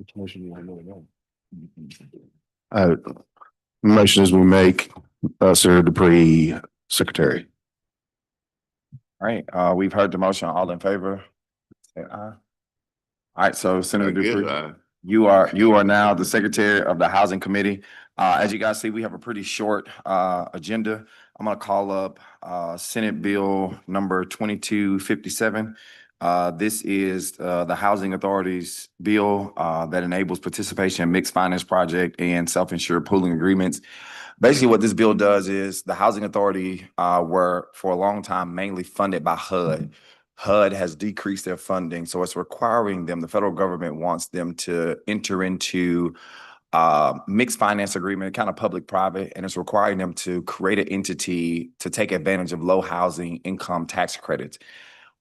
Which motion do you want to know? Motions we make, Senator Dupree, Secretary. All right, we've heard the motion. All in favor? Say aye. All right, so Senator Dupree, you are now the Secretary of the Housing Committee. As you guys see, we have a pretty short agenda. I'm gonna call up Senate Bill number 2257. This is the Housing Authority's bill that enables participation in mixed finance project and self-insured pooling agreements. Basically, what this bill does is the Housing Authority were for a long time mainly funded by HUD. HUD has decreased their funding, so it's requiring them, the federal government wants them to enter into mixed finance agreement, kind of public-private, and it's requiring them to create an entity to take advantage of low housing income tax credits.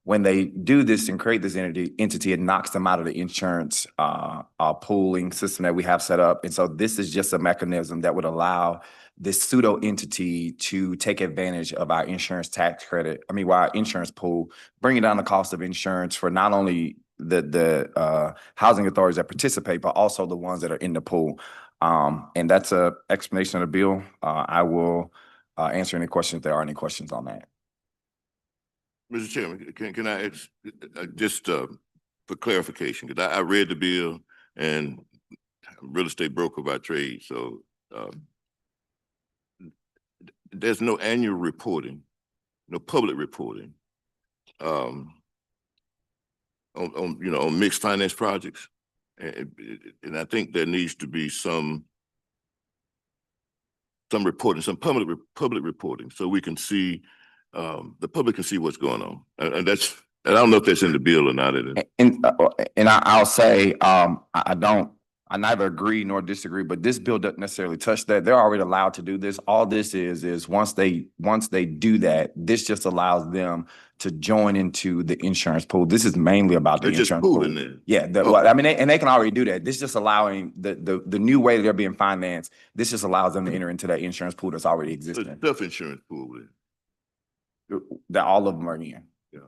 When they do this and create this entity, it knocks them out of the insurance pooling system that we have set up. And so this is just a mechanism that would allow this pseudo entity to take advantage of our insurance tax credit. Our insurance pool, bringing down the cost of insurance for not only the housing authorities that participate, but also the ones that are in the pool. And that's a explanation of the bill. I will answer any questions if there are any questions on that. Mr. Chairman, can I ask just for clarification? Because I read the bill and I'm a real estate broker by trade, so there's no annual reporting, no public reporting on mixed finance projects, and I think there needs to be some reporting, some public reporting, so we can see. The public can see what's going on, and I don't know if that's in the bill or not. And I'll say I neither agree nor disagree, but this bill doesn't necessarily touch that. They're already allowed to do this. All this is once they do that, this just allows them to join into the insurance pool. This is mainly about the insurance pool. Yeah, and they can already do that. This is just allowing the new way that they're being financed. This just allows them to enter into that insurance pool that's already existing. Self-insurance pool. That all of them are in. Yeah.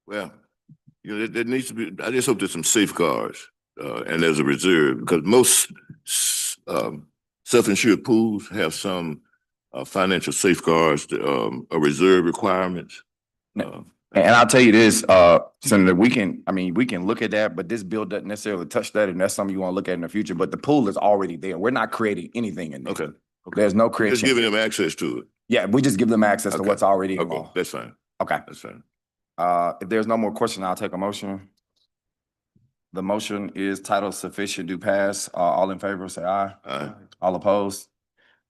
Well, there needs to be. I just hope there's some safeguards and there's a reserve, because most self-insured pools have some financial safeguards, a reserve requirements. And I'll tell you this, Senator, we can look at that, but this bill doesn't necessarily touch that, and that's something you want to look at in the future. But the pool is already there. We're not creating anything in there. Okay. There's no creation. Just giving them access to it. Yeah, we just give them access to what's already in law. That's fine. Okay. That's fine. If there's no more question, I'll take a motion. The motion is titled sufficient to pass. All in favor, say aye. Aye. All opposed?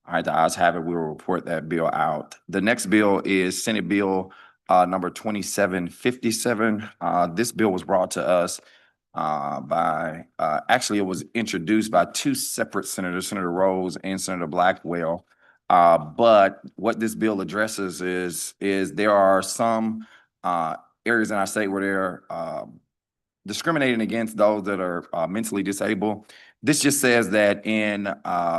All right, the ayes have it. We will report that bill out. The next bill is Senate Bill number 2757. This bill was brought to us actually, it was introduced by two separate senators, Senator Rose and Senator Blackwell. But what this bill addresses is there are some areas in our state where they're discriminating against those that are mentally disabled. This just says that in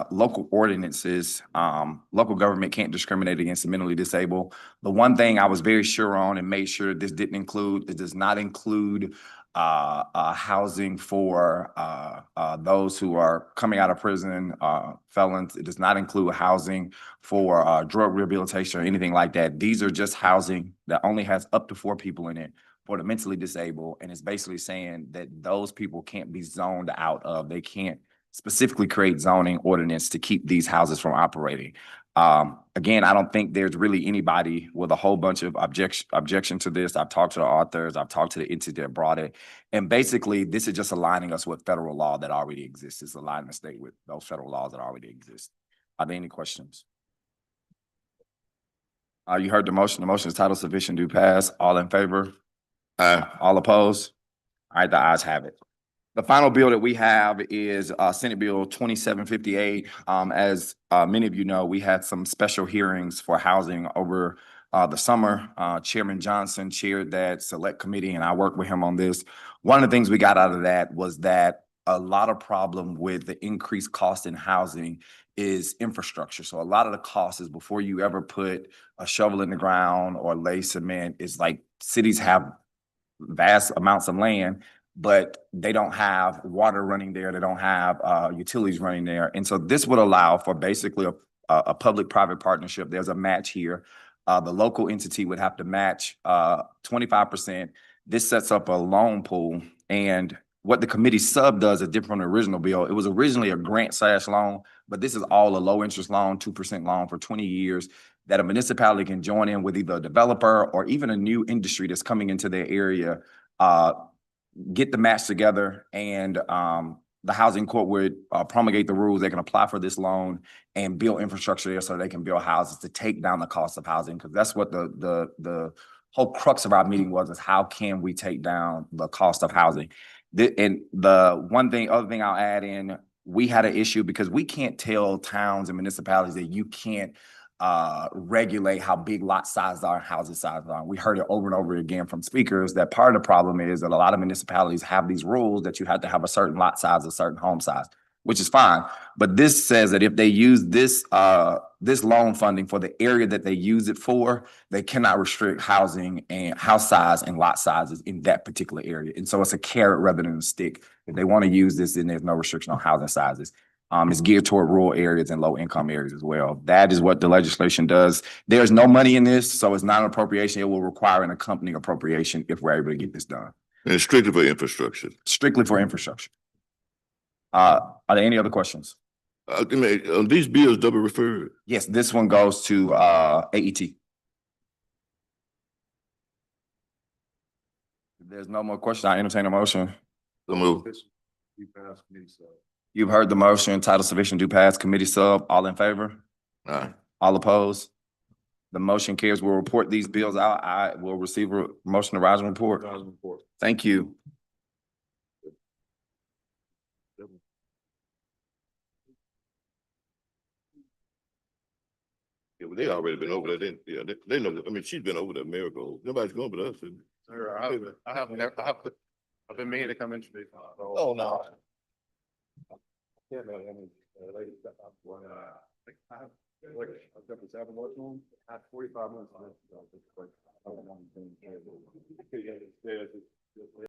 local ordinances, local government can't discriminate against the mentally disabled. The one thing I was very sure on and made sure this it does not include housing for those who are coming out of prison, felons. It does not include housing for drug rehabilitation or anything like that. These are just housing that only has up to 4 people in it for the mentally disabled. And it's basically saying that those people can't be zoned out of. They can't specifically create zoning ordinance to keep these houses from operating. Again, I don't think there's really anybody with a whole bunch of objection to this. I've talked to the authors, I've talked to the entity that brought it. And basically, this is just aligning us with federal law that already exists. It's aligning the state with those federal laws that already exist. Are there any questions? You heard the motion. The motion is titled sufficient to pass. All in favor? Aye. All opposed? All right, the ayes have it. The final bill that we have is Senate Bill 2758. As many of you know, we had some special hearings for housing over the summer. Chairman Johnson chaired that select committee, and I worked with him on this. One of the things we got out of that was that a lot of problem with the increased cost in housing is infrastructure. So a lot of the cost is before you ever put a shovel in the ground or lay cement, is like cities have vast amounts of land. but they don't have water running there. They don't have utilities running there. And so this would allow for basically a public-private partnership. There's a match here. The local entity would have to match 25%. This sets up a loan pool. And what the committee sub does is different from the original bill. It was originally a grant/loan, but this is all a low-interest loan, 2% loan for 20 years that a municipality can join in with either a developer or even a new industry that's coming into their area, get the match together, and the housing court would promulgate the rules. They can apply for this loan and build infrastructure there so they can build houses to take down the cost of housing. Because that's what the whole crux of our meeting was, is how can we take down the cost of housing? And the other thing I'll add in, we had an issue because we can't tell towns and municipalities that you can't regulate how big lot sizes are and housing sizes are. We heard it over and over again from speakers that part of the problem is that a lot of municipalities have these rules that you have to have a certain lot size, a certain home size, which is fine. But this says that if they use this loan funding for the area that they use it for, they cannot restrict housing and house size and lot sizes in that particular area. And so it's a carrot rather than a stick. If they want to use this, then there's no restriction on housing sizes. It's geared toward rural areas and low income areas as well. That is what the legislation does. There's no money in this, so it's not an appropriation. It will require an accompanying appropriation if we're able to get this done. And it's strictly for infrastructure. Strictly for infrastructure. Are there any other questions? These bills double referred. Yes, this one goes to AET. If there's no more questions, I entertain a motion. So move. You've heard the motion, title sufficient, do pass, committee sub, all in favor? Aye. All opposed? The motion carries. We'll report these bills out. I will receive a motion to rise and report. Thank you. Yeah, well, they already been over there. They know. I mean, she's been over there, Miracle. Nobody's going but us. Sir, I've been meaning to come in today. Oh, no. Yeah, no, I mean, lady, I've got this album working on, I had 45 minutes on it.